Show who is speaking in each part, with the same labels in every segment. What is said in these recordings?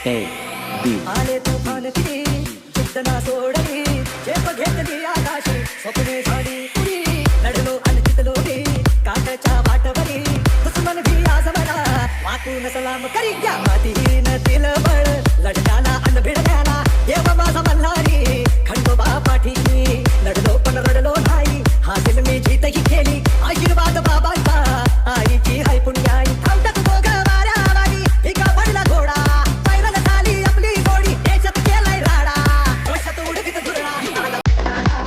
Speaker 1: A B
Speaker 2: आले तुफान ती चिंतना सोडली झेप घेतली आकाशी स्वप्ने झाली उडी लढलो आणि जितलो मी काटाच्या वाटवरी दुश्मन भी आज मला वाकून सलाम करी द्या मातीहीन दिल बळ लढण्याला अन भिडण्याला देव माझा मल्हारी खंडोबा पाठी लढलो पण रडलो नाही हासिल मी जीत ही केली आशीर्वाद बाबांचा आईची हाय पुण्याई थांबतात दोघं वाऱ्यावारी एका पडला घोडा पैराला झाली आपली गोडी देशात केलाय राडा वर्षात उडवीत धुरळा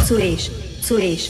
Speaker 3: सुरेश सुरेश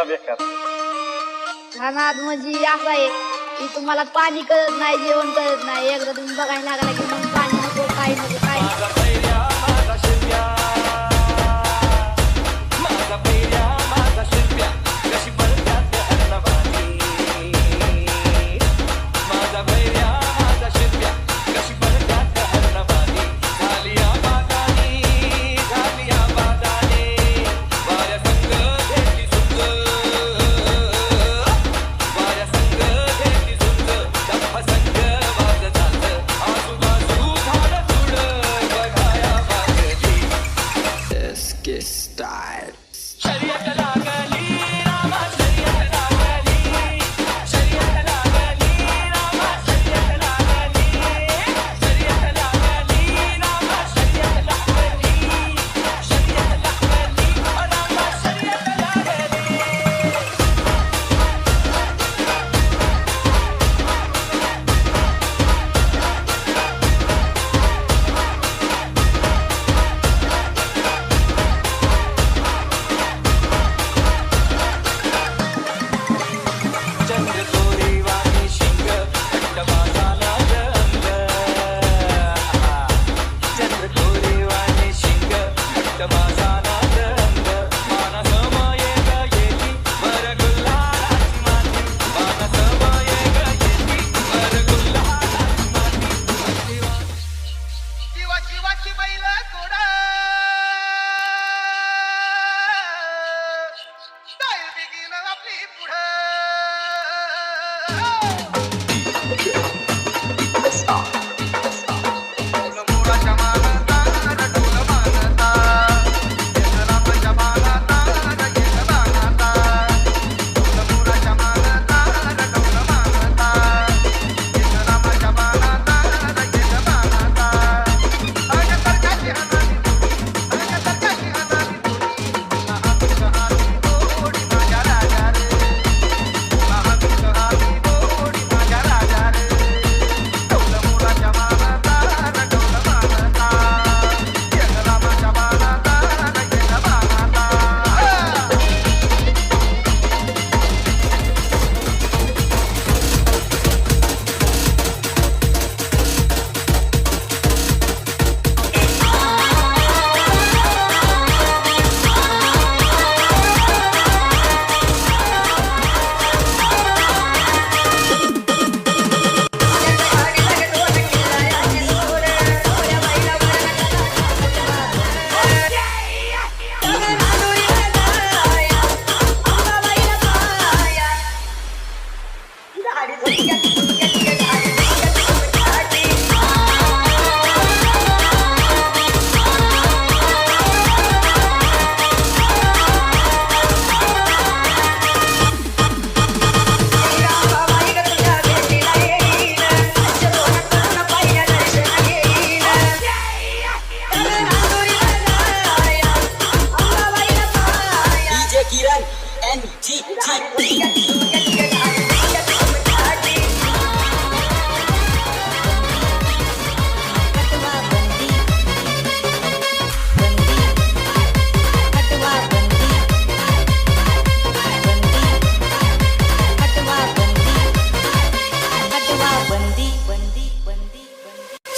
Speaker 1: नुसता बेकार.
Speaker 4: हा नाद म्हणजे असा आहे की तुम्हाला पाणी कळत नाही, जेवण कळत नाही. एकदा तुम्ही बघायला लागला की मग पाणी नको, काही नको, काही नको.
Speaker 1: माझा भैया माझा शिरप्या, माझा भैया माझा शिरप्या, कशी पडतात हरणवाणी. माझा भैया माझा शिरप्या, कशी पडतात हरणवाणी. झाली आबादानी, झाली आबादानी, वाऱ्या संग घेतली सुंग, वाऱ्या संग घेतली सुंग, डब्बा संग वाज झालं, आजूबाजू झालं तुडं, बघाया वाजली. शर्यत लागली रामा, शर्यत लागली, शर्यत लागली रामा, शर्यत लागली, शर्यत लागली रामा, शर्यत लागली, शर्यत लागली रामा, शर्यत लागली. चंद्रकोरी वाणी शिंग, खंडबाजाला रंग. चंद्रकोरी वाणी शिंग, खंडबाजाला रंग. मानसमय येती वर गुल्हाराची माती, मानसमय येती वर गुल्हाराची माती. शिवा शिवाची बैल घोडा, जाईल बिगीन आपली पुढं. मोराच्या मानता रटून मानता, चंद्राच्या मानता रगेल मानता. मोराच्या मानता रटून मानता, चंद्राच्या मानता रगेल मानता. अग तरकाची हाताने थोडी, अग तरकाची हाताने थोडी, महाबीर हाती थोडी माझ्या राजा रे, महाबीर हाती थोडी माझ्या राजा रे. डौल मोराच्या मानता रटवलं मानता, चंद्राच्या मानता रगेल मानता.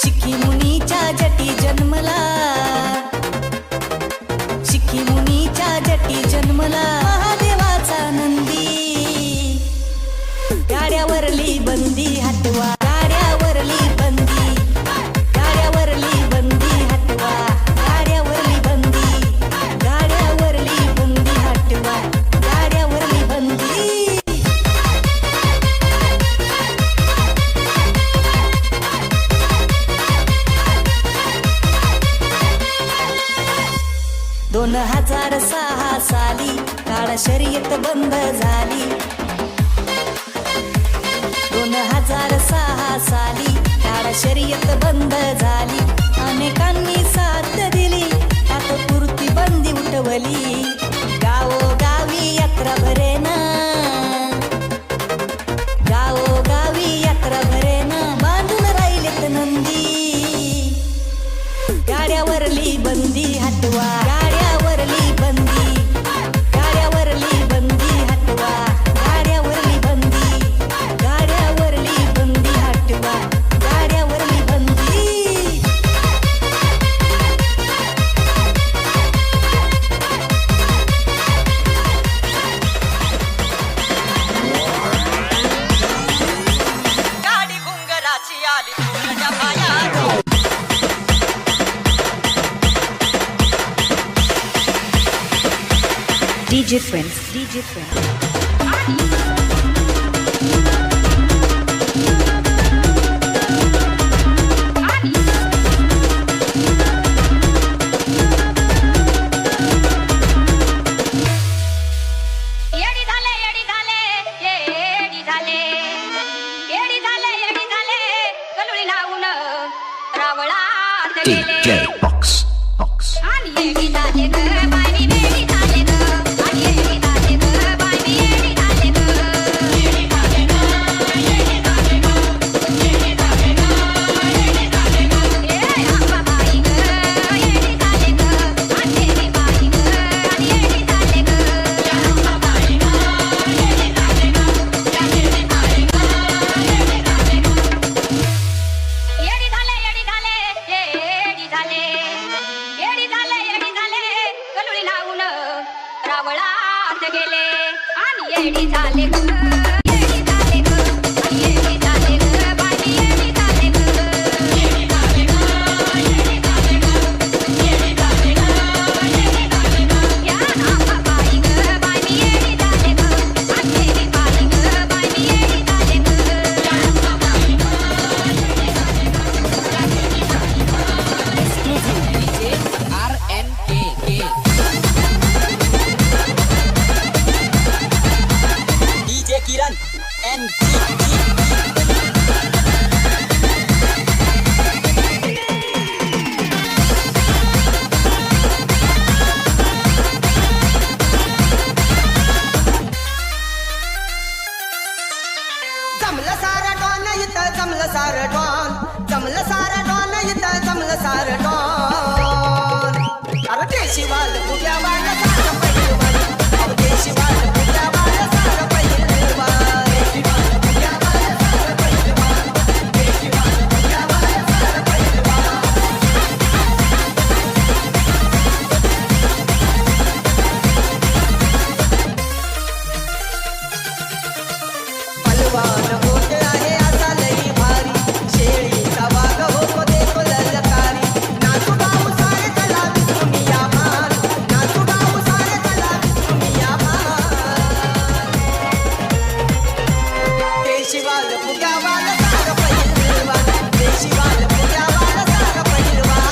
Speaker 2: शिखी मुनीच्या जटी जन्मला, शिखी मुनीच्या जटी जन्मला, महादेवाचा नंदी. गाड्यावरली बंदी हटवा, गाड्यावरली बंदी, गाड्यावरली बंदी हटवा, गाड्यावरली बंदी, गाड्यावरली बंदी हटवा, गाड्यावरली बंदी. दोन 2006 साली काळा शर्यत बंद झाली. 2006 साली काळा शर्यत बंद झाली. अनेकांनी साथ दिली, तात्पुरती बंदी उठवली. गावोगावी यात्रा भरेना, गावोगावी यात्रा भरेना, बांधून राहिलेत नंदी. गाड्यावरली बंदी हटवा, गाड्यावरली बंदी, गाड्यावरली बंदी हटवा.
Speaker 3: DJ Prince, DJ Prince.
Speaker 5: येडी झाले येडी झाले येडी झाले येडी झाले येडी झाले कलुळी लावून रावळात गेले
Speaker 6: DJ Box.
Speaker 5: आणि येडी झाले ग बाई वेडी झाले ग आणि येडी झाले ग बाई येडी झाले ग येडी झाले ग येडी झाले ग येडी झाले ग येडी झाले ग ए आंबा बाई ग येडी झाले ग आणि येडी बाई ग आणि येडी झाले ग आंबा बाई ग येडी झाले ग आणि येडी बाई ग येडी झाले ग येडी झाले येडी झाले येडी झाले येडी झाले येडी झाले कलुळी लावून रावळात गेले आणि येडी झाले ग येडी झाले ग आणि येडी झाले ग बाई येडी झाले ग येडी झाले ग येडी झाले ग येडी झाले ग येडी झाले ग या आंबा बाई ग बाई येडी झाले ग आणि येडी बाई ग बाई येडी झाले ग या आंबा बाई ग येडी झाले
Speaker 7: DJ Kiran and
Speaker 2: जमलं सारं डॉन इथं जमलं सारं डॉन जमलं सारं डॉन इथं जमलं सारं डॉन अरे देशीवाल उद्या वाल सारं पहिलवान अरे देशीवाल उद्या वाल सारं पहिलवान देशीवाल उद्या वाल सारं पहिलवान देशीवाल उद्या वाल सारं पहिलवान पलवान होत आहे असा लई भारी शेळीचा वाघ होतो देखो ललकारी नाचू गाऊ सारे चला विसरून या मान नाचू गाऊ सारे चला विसरून या मान देशीवाल फुग्यावाल सारं पहिलवान देशीवाल फुग्यावाल सारं पहिलवान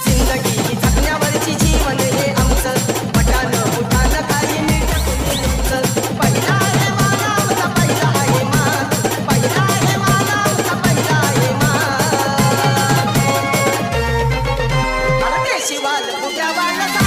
Speaker 2: जिंदगी ही जगण्यावरची जीवन हे आमचं पटान पुटान काही नीट कुणी तुमचं पहिला आहे माला आमचा पहिला आहे मान पहिला आहे माला आमचा पहिला आहे मान अरे देशीवाल फुग्यावाल